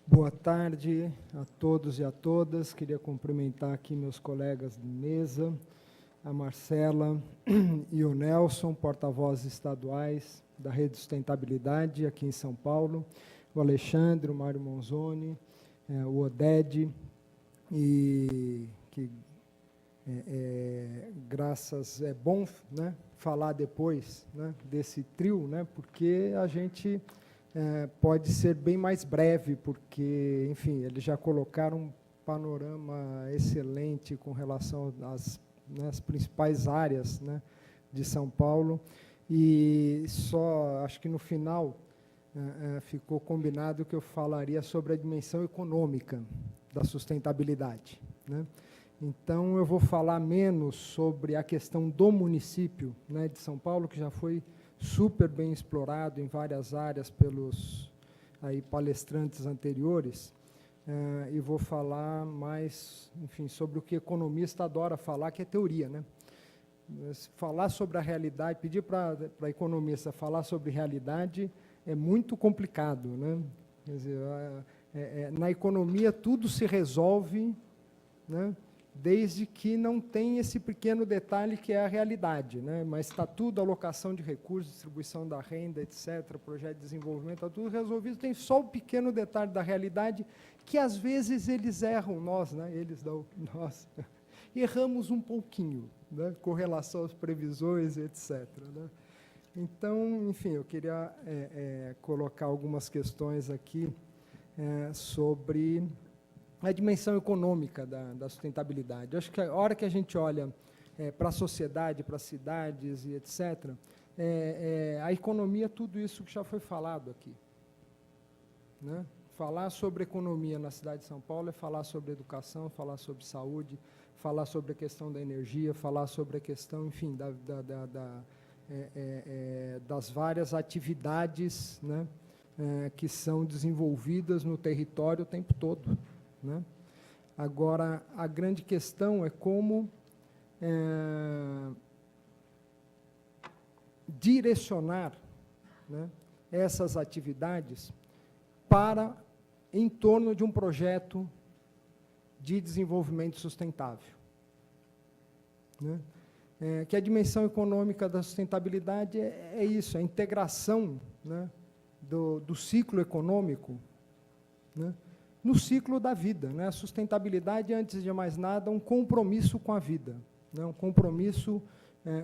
Boa tarde a todos e a todas. Queria cumprimentar aqui meus colegas de mesa, a Marcela e o Nelson, porta-vozes estaduais da Rede de Sustentabilidade aqui em São Paulo, o Alexandre, o Mário Monzoni, o Oded, e que graças, é bom, né, falar depois, né, desse trio, né, porque a gente pode ser bem mais breve, porque, enfim, eles já colocaram um panorama excelente com relação às, né, às principais áreas, né, de São Paulo, e só, acho que no final, ficou combinado que eu falaria sobre a dimensão econômica da sustentabilidade, né? Então, eu vou falar menos sobre a questão do município, né, de São Paulo, que já foi super bem explorado em várias áreas pelos aí, palestrantes anteriores, e vou falar mais, enfim, sobre o que economista adora falar, que é teoria, né? Falar sobre a realidade, pedir para economista falar sobre realidade é muito complicado, né? Quer dizer, na economia tudo se resolve, né, desde que não tem esse pequeno detalhe que é a realidade, né? Mas está tudo, alocação de recursos, distribuição da renda, etc., projeto de desenvolvimento, está tudo resolvido, tem só o pequeno detalhe da realidade, que às vezes eles erram, nós, né? Nós erramos um pouquinho, né, com relação às previsões, etc., né? Então, enfim, eu queria colocar algumas questões aqui sobre a dimensão econômica da sustentabilidade. Eu acho que a hora que a gente olha para a sociedade, para as cidades e etc., a economia, tudo isso que já foi falado aqui, né? Falar sobre economia na cidade de São Paulo é falar sobre educação, falar sobre saúde, falar sobre a questão da energia, falar sobre a questão, enfim, das várias atividades, né, que são desenvolvidas no território o tempo todo, né? Agora, a grande questão é como direcionar, né, essas atividades para em torno de um projeto de desenvolvimento sustentável, né? Que a dimensão econômica da sustentabilidade é isso, a integração, né, do ciclo econômico, né, no ciclo da vida, né? A sustentabilidade, antes de mais nada, um compromisso com a vida, né? Um compromisso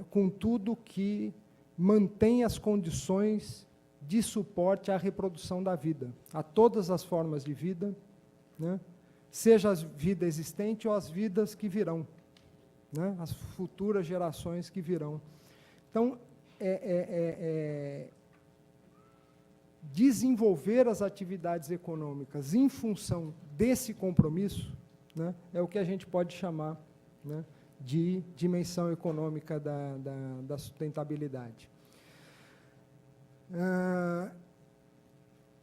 com tudo que mantém as condições de suporte à reprodução da vida, a todas as formas de vida, né? Seja a vida existente ou as vidas que virão, né? As futuras gerações que virão. Então, desenvolver as atividades econômicas em função desse compromisso, né, é o que a gente pode chamar, né, de dimensão econômica da sustentabilidade.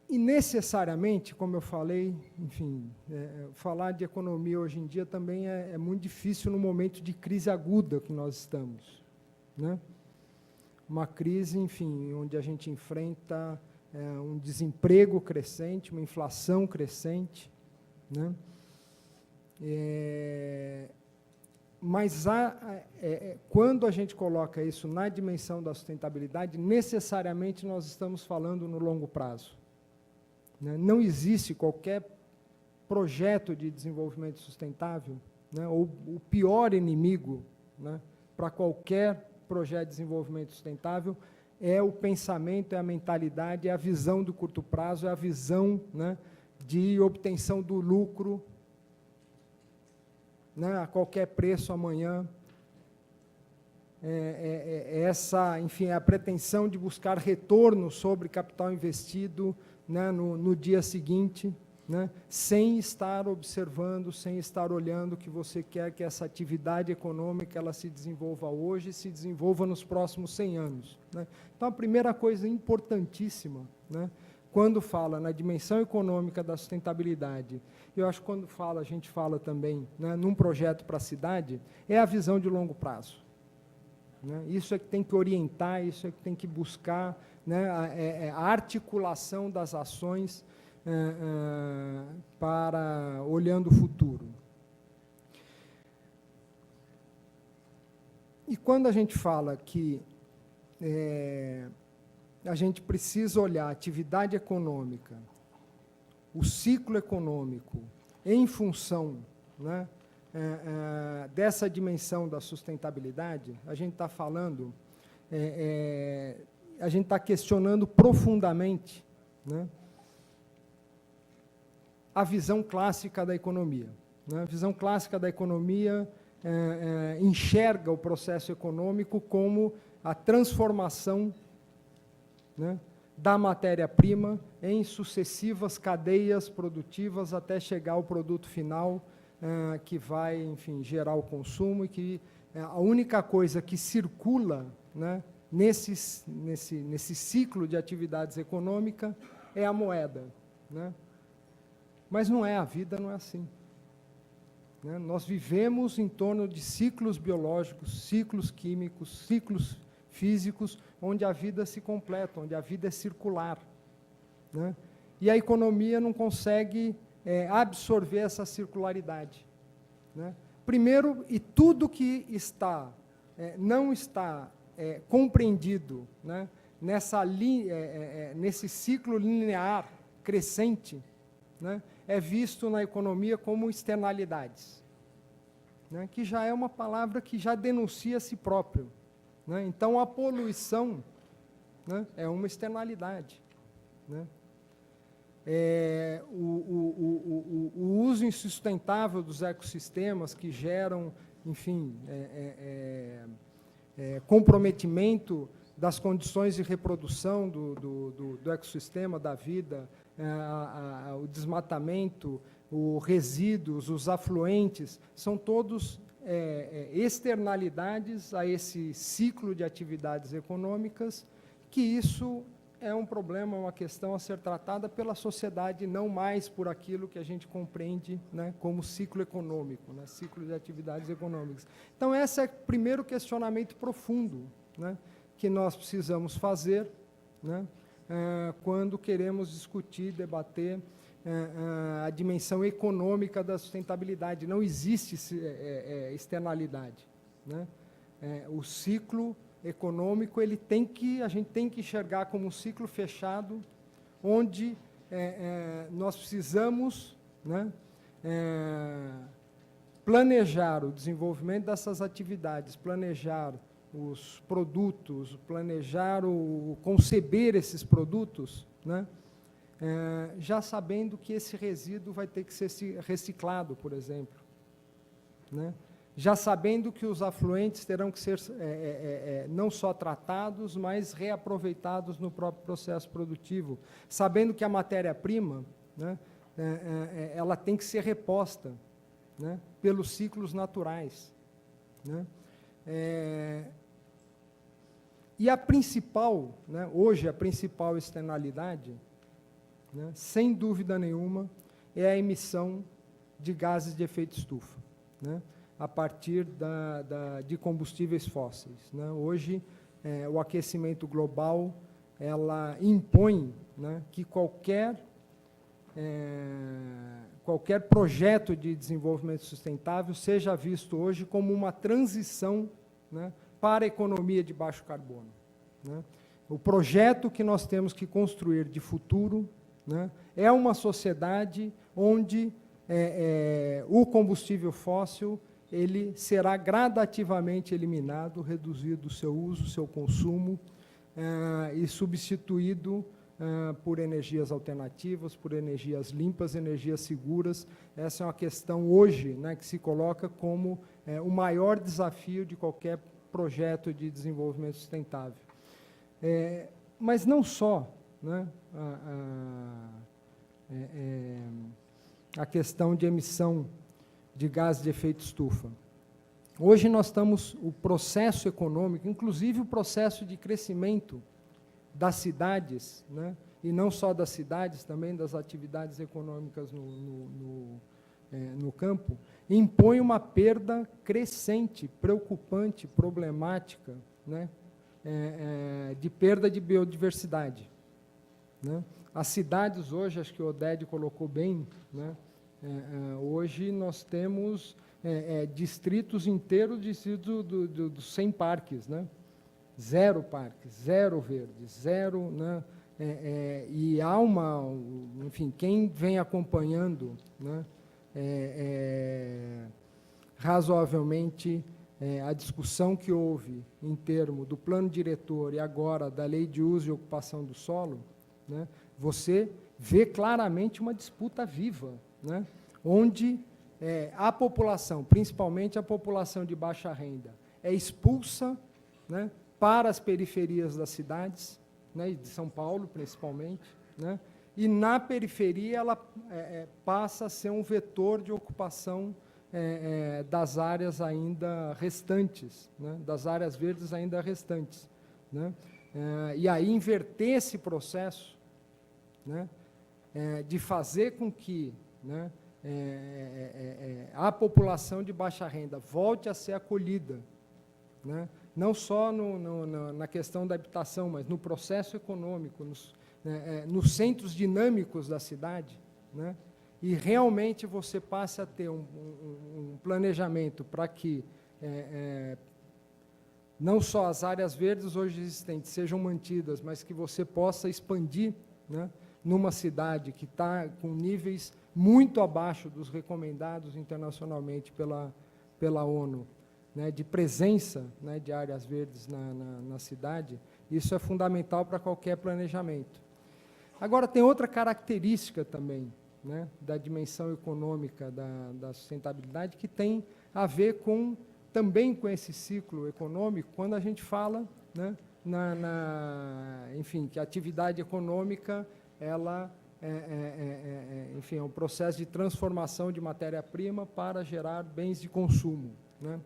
E necessariamente, como eu falei, enfim, falar de economia hoje em dia também é muito difícil no momento de crise aguda que nós estamos, né? Uma crise, enfim, onde a gente enfrenta um desemprego crescente, uma inflação crescente, né? Mas quando a gente coloca isso na dimensão da sustentabilidade, necessariamente nós estamos falando no longo prazo, né? Não existe qualquer projeto de desenvolvimento sustentável, né, ou o pior inimigo, né, para qualquer projeto de desenvolvimento sustentável é o pensamento, é a mentalidade, é a visão do curto prazo, é a visão, né, de obtenção do lucro, né, a qualquer preço amanhã. Essa, enfim, a pretensão de buscar retorno sobre capital investido, né, no dia seguinte, né, sem estar observando, sem estar olhando que você quer que essa atividade econômica ela se desenvolva hoje e se desenvolva nos próximos 100 anos. Né? Então, a primeira coisa importantíssima, né, quando fala na dimensão econômica da sustentabilidade, eu acho que quando a gente fala também, né, num projeto para a cidade, é a visão de longo prazo. Né? Isso é que tem que orientar, isso é que tem que buscar, né, a articulação das ações para olhando o futuro. E quando a gente fala que a gente precisa olhar a atividade econômica, o ciclo econômico, em função, né, dessa dimensão da sustentabilidade, a gente está falando, a gente está questionando profundamente, né, a visão clássica da economia. Né? A visão clássica da economia enxerga o processo econômico como a transformação, né, da matéria-prima em sucessivas cadeias produtivas até chegar ao produto final, que vai, enfim, gerar o consumo, e que a única coisa que circula, né, nesse ciclo de atividades econômicas é a moeda. Né? Mas não é, a vida não é assim. Né? Nós vivemos em torno de ciclos biológicos, ciclos químicos, ciclos físicos, onde a vida se completa, onde a vida é circular. Né? E a economia não consegue absorver essa circularidade. Né? Primeiro, e tudo que está, não está compreendido, né, nesse ciclo linear crescente, né, é visto na economia como externalidades, né, que já é uma palavra que já denuncia a si próprio. Né? Então, a poluição, né, é uma externalidade. Né? O uso insustentável dos ecossistemas que geram, enfim, comprometimento das condições de reprodução do ecossistema, da vida, o desmatamento, os resíduos, os afluentes, são todos externalidades a esse ciclo de atividades econômicas, que isso é um problema, uma questão a ser tratada pela sociedade, não mais por aquilo que a gente compreende, né, como ciclo econômico, né, ciclo de atividades econômicas. Então, esse é o primeiro questionamento profundo, né, que nós precisamos fazer, né, quando queremos discutir, debater a dimensão econômica da sustentabilidade. Não existe externalidade. Né? O ciclo econômico, a gente tem que enxergar como um ciclo fechado, onde nós precisamos, né, planejar o desenvolvimento dessas atividades, planejar os produtos, planejar conceber esses produtos, né, já sabendo que esse resíduo vai ter que ser reciclado, por exemplo. Né? Já sabendo que os afluentes terão que ser não só tratados, mas reaproveitados no próprio processo produtivo. Sabendo que a matéria-prima, né, ela tem que ser reposta, né, pelos ciclos naturais. Né? E a principal, né, hoje, a principal externalidade, né, sem dúvida nenhuma, é a emissão de gases de efeito estufa, né, a partir de combustíveis fósseis. Né. Hoje, o aquecimento global ela impõe, né, que qualquer projeto de desenvolvimento sustentável seja visto hoje como uma transição, né, para a economia de baixo carbono. Né. O projeto que nós temos que construir de futuro, né, é uma sociedade onde o combustível fóssil ele será gradativamente eliminado, reduzido o seu uso, o seu consumo, e substituído por energias alternativas, por energias limpas, energias seguras. Essa é uma questão hoje, né, que se coloca como o maior desafio de qualquer projeto de desenvolvimento sustentável. Mas não só, né, a questão de emissão de gases de efeito estufa. Hoje nós estamos, o processo econômico, inclusive o processo de crescimento das cidades, né, e não só das cidades, também das atividades econômicas no campo, impõe uma perda crescente, preocupante, problemática, né, de perda de biodiversidade. né? As cidades hoje, acho que o Oded colocou bem, né? Hoje nós temos distritos inteiros dos 100 parques, né? 0 parques, 0 verdes, 0, né? E há enfim, quem vem acompanhando, né? Razoavelmente a discussão que houve em termos do plano diretor e agora da lei de uso e ocupação do solo, né? Você vê claramente uma disputa viva, né? Onde a população, principalmente a população de baixa renda, é expulsa, né, para as periferias das cidades, né, de São Paulo, principalmente, né, e na periferia ela passa a ser um vetor de ocupação das áreas ainda restantes, né, das áreas verdes ainda restantes, né, e aí inverter esse processo, né, de fazer com que, né, a população de baixa renda volte a ser acolhida, né, não só na questão da habitação, mas no processo econômico, nos centros dinâmicos da cidade, né, e realmente você passe a ter um planejamento para que não só as áreas verdes hoje existentes sejam mantidas, mas que você possa expandir, né, numa cidade que está com níveis muito abaixo dos recomendados internacionalmente pela ONU, né, de presença, né, de áreas verdes na cidade. Isso é fundamental para qualquer planejamento. Agora, tem outra característica também, né, da dimensão econômica da sustentabilidade, que tem a ver também com esse ciclo econômico, quando a gente fala, né, enfim, que a atividade econômica, ela enfim, é um processo de transformação de matéria-prima para gerar bens de consumo, né?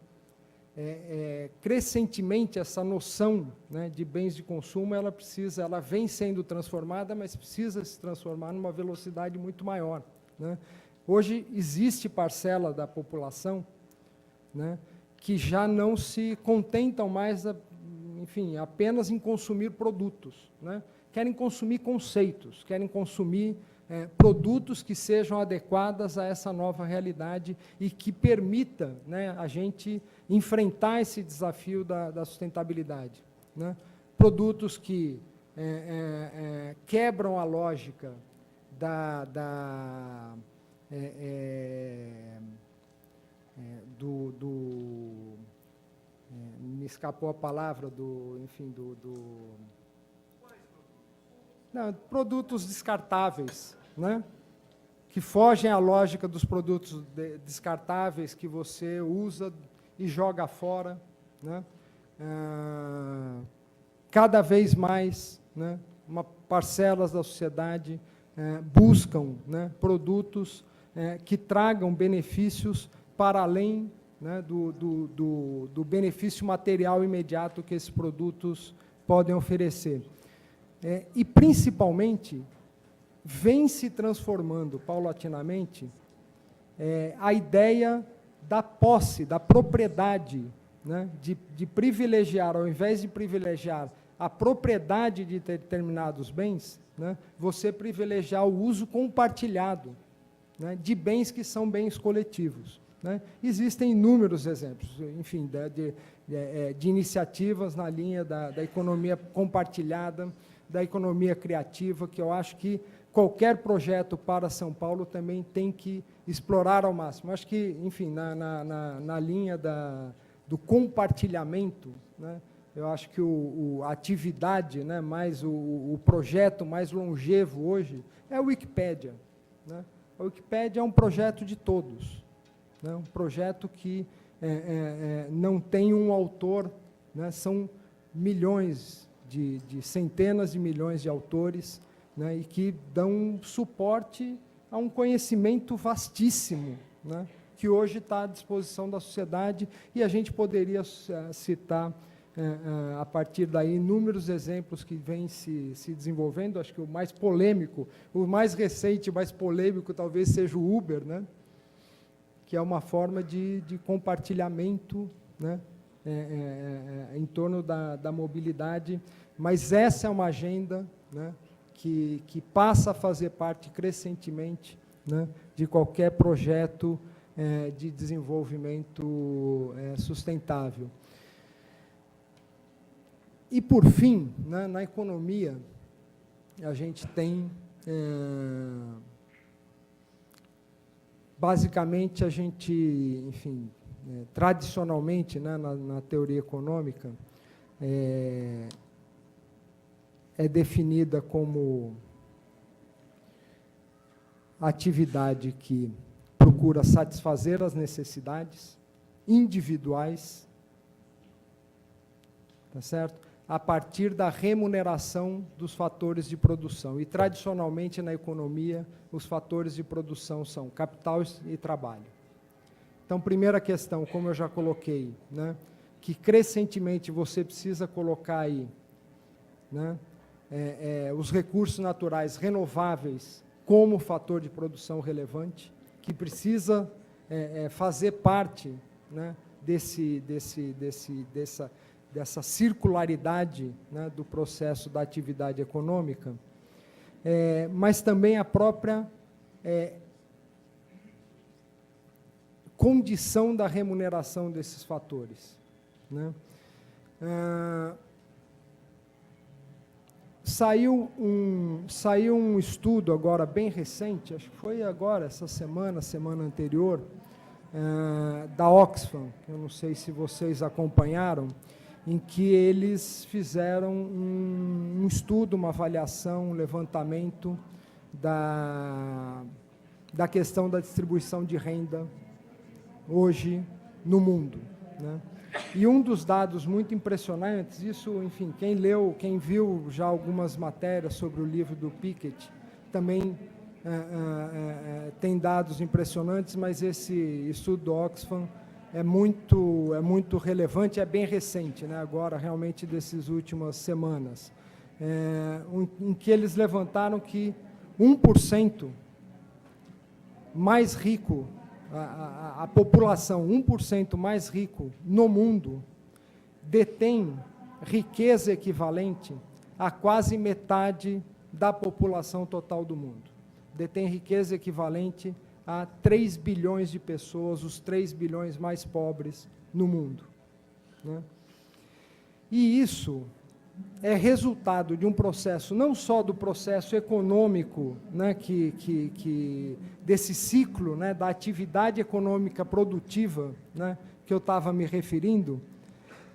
Crescentemente, essa noção, né, de bens de consumo, ela vem sendo transformada, mas precisa se transformar numa velocidade muito maior, né? Hoje, existe parcela da população, né, que já não se contentam mais, enfim, apenas em consumir produtos, né? Querem consumir conceitos, querem consumir produtos que sejam adequados a essa nova realidade e que permita, né, a gente enfrentar esse desafio da sustentabilidade, né? Produtos que quebram a lógica me escapou a palavra enfim, não, produtos descartáveis, né, que fogem à lógica dos produtos descartáveis que você usa e joga fora, né. Cada vez mais, né, parcelas da sociedade buscam, né, produtos que tragam benefícios para além, né, do benefício material imediato que esses produtos podem oferecer. E, principalmente, vem se transformando paulatinamente a ideia da posse, da propriedade, né, de privilegiar, ao invés de privilegiar a propriedade de determinados bens, né, você privilegiar o uso compartilhado, né, de bens que são bens coletivos, né? Existem inúmeros exemplos, enfim, de iniciativas na linha da economia compartilhada, da economia criativa, que eu acho que qualquer projeto para São Paulo também tem que explorar ao máximo. Acho que, enfim, na linha do compartilhamento, né, eu acho que a atividade, né, mais o projeto mais longevo hoje é a Wikipédia, né? A Wikipédia é um projeto de todos, né, um projeto que não tem um autor, né, são milhões de centenas de milhões de autores, né, e que dão suporte a um conhecimento vastíssimo, né, que hoje está à disposição da sociedade, e a gente poderia citar, a partir daí, inúmeros exemplos que vêm se desenvolvendo. Acho que o mais polêmico, o mais recente, o mais polêmico, talvez seja o Uber, né, que é uma forma de compartilhamento, né, em torno da mobilidade, mas essa é uma agenda, né, que passa a fazer parte crescentemente, né, de qualquer projeto de desenvolvimento sustentável. E, por fim, né, na economia, a gente tem, basicamente, a gente, enfim, tradicionalmente, né, na teoria econômica, é definida como atividade que procura satisfazer as necessidades individuais, tá certo? A partir da remuneração dos fatores de produção. E, tradicionalmente, na economia, os fatores de produção são capital e trabalho. Então, primeira questão, como eu já coloquei, né, que crescentemente você precisa colocar aí, né, os recursos naturais renováveis como fator de produção relevante, que precisa fazer parte, né, dessa circularidade, né, do processo da atividade econômica, mas também a própria condição da remuneração desses fatores, né? Saiu um estudo agora bem recente, acho que foi agora, essa semana anterior, da Oxfam, eu não sei se vocês acompanharam, em que eles fizeram um estudo, uma avaliação, um levantamento da questão da distribuição de renda hoje no mundo, né? E um dos dados muito impressionantes, isso, enfim, quem leu, quem viu já algumas matérias sobre o livro do Piketty, também tem dados impressionantes, mas esse estudo do Oxfam é muito relevante, é bem recente, né, agora, realmente, dessas últimas semanas, em que eles levantaram que 1% mais rico, a população 1% mais rico no mundo detém riqueza equivalente a quase metade da população total do mundo. Detém riqueza equivalente a 3 bilhões de pessoas, os 3 bilhões mais pobres no mundo, né? E isso é resultado de um processo, não só do processo econômico, né, desse ciclo, né, da atividade econômica produtiva, né, que eu estava me referindo,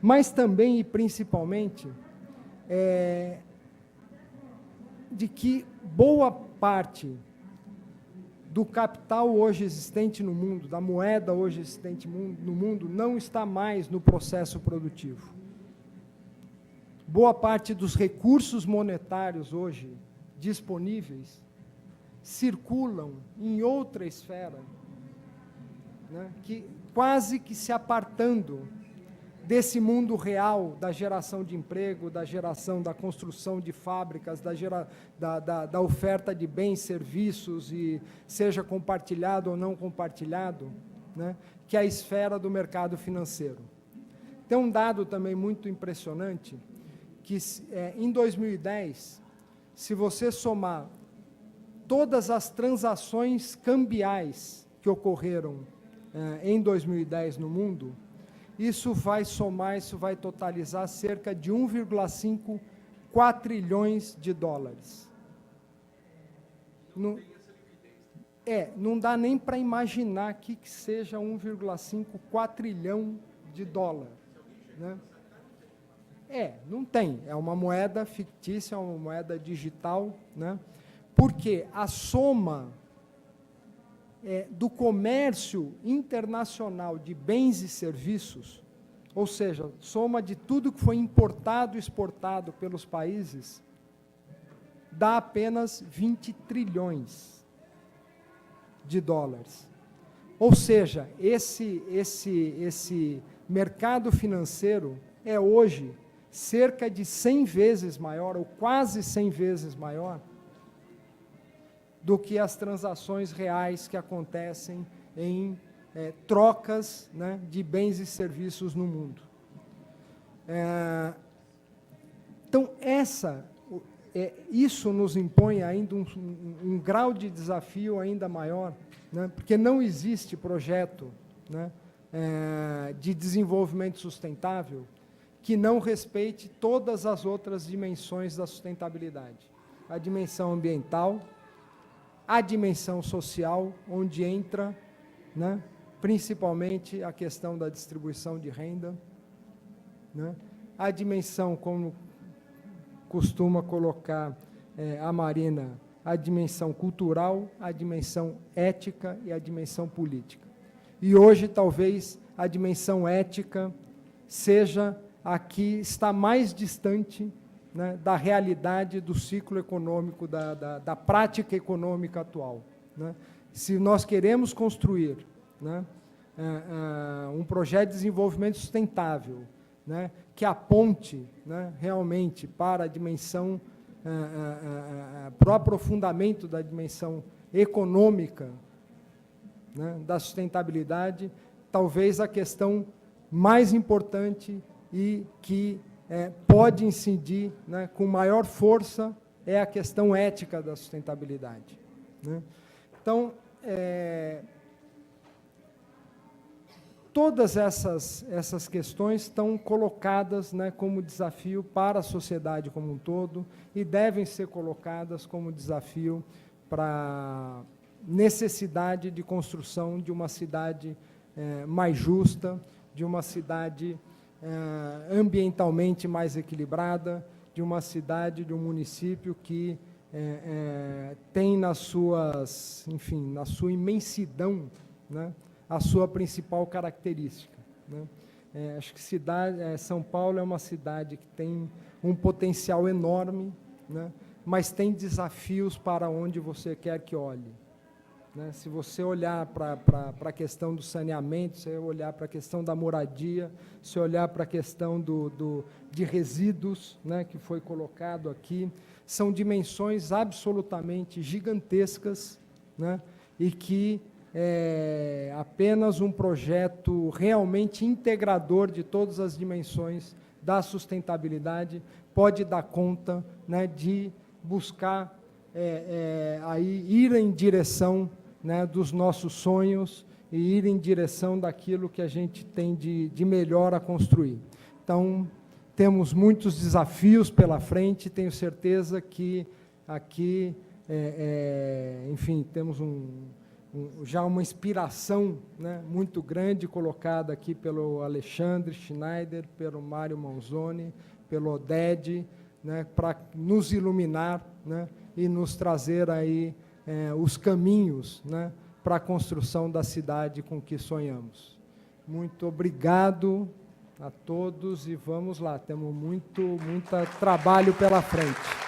mas também e principalmente de que boa parte do capital hoje existente no mundo, da moeda hoje existente no mundo, não está mais no processo produtivo. Boa parte dos recursos monetários hoje disponíveis circulam em outra esfera, né, que quase que se apartando desse mundo real da geração de emprego, da geração da construção de fábricas, da oferta de bens, serviços, e seja compartilhado ou não compartilhado, né, que é a esfera do mercado financeiro. Tem um dado também muito impressionante, que em 2010, se você somar todas as transações cambiais que ocorreram em 2010 no mundo, isso vai totalizar cerca de 1,5 quatrilhões de dólares. Não dá nem para imaginar que seja 1,5 quatrilhão de dólar, né? Não tem, é uma moeda fictícia, é uma moeda digital, né? Porque a soma do comércio internacional de bens e serviços, ou seja, soma de tudo que foi importado e exportado pelos países, dá apenas 20 trilhões de dólares. Ou seja, esse mercado financeiro é hoje cerca de 100 vezes maior, ou quase 100 vezes maior, do que as transações reais que acontecem em trocas, né, de bens e serviços no mundo. Então, isso nos impõe ainda um grau de desafio ainda maior, né, porque não existe projeto, né, de desenvolvimento sustentável que não respeite todas as outras dimensões da sustentabilidade. A dimensão ambiental, a dimensão social, onde entra, né, principalmente a questão da distribuição de renda, né, a dimensão, como costuma colocar a Marina, a dimensão cultural, a dimensão ética e a dimensão política. E hoje, talvez, a dimensão ética seja a que está mais distante, né, da realidade do ciclo econômico, da prática econômica atual, né? Se nós queremos construir, né, um projeto de desenvolvimento sustentável, né, que aponte, né, realmente para a dimensão, para o aprofundamento da dimensão econômica, né, da sustentabilidade, talvez a questão mais importante e que pode incidir, né, com maior força é a questão ética da sustentabilidade, né? Então, todas essas questões estão colocadas, né, como desafio para a sociedade como um todo e devem ser colocadas como desafio para a necessidade de construção de uma cidade mais justa, de uma cidade ambientalmente mais equilibrada, de uma cidade, de um município que tem nas suas, enfim, na sua imensidão, né, a sua principal característica, né? Acho que São Paulo é uma cidade que tem um potencial enorme, né, mas tem desafios para onde você quer que olhe, né? Se você olhar para a questão do saneamento, se olhar para a questão da moradia, se olhar para a questão de resíduos, né, que foi colocado aqui, são dimensões absolutamente gigantescas, né, e que apenas um projeto realmente integrador de todas as dimensões da sustentabilidade pode dar conta, né, de buscar aí ir em direção, né, dos nossos sonhos e ir em direção daquilo que a gente tem de melhor a construir. Então, temos muitos desafios pela frente, tenho certeza que aqui, enfim, temos já uma inspiração, né, muito grande colocada aqui pelo Alexandre Schneider, pelo Mário Manzoni, pelo Oded, né, para nos iluminar, né, e nos trazer aí os caminhos, né, para a construção da cidade com que sonhamos. Muito obrigado a todos e vamos lá, temos muito trabalho pela frente.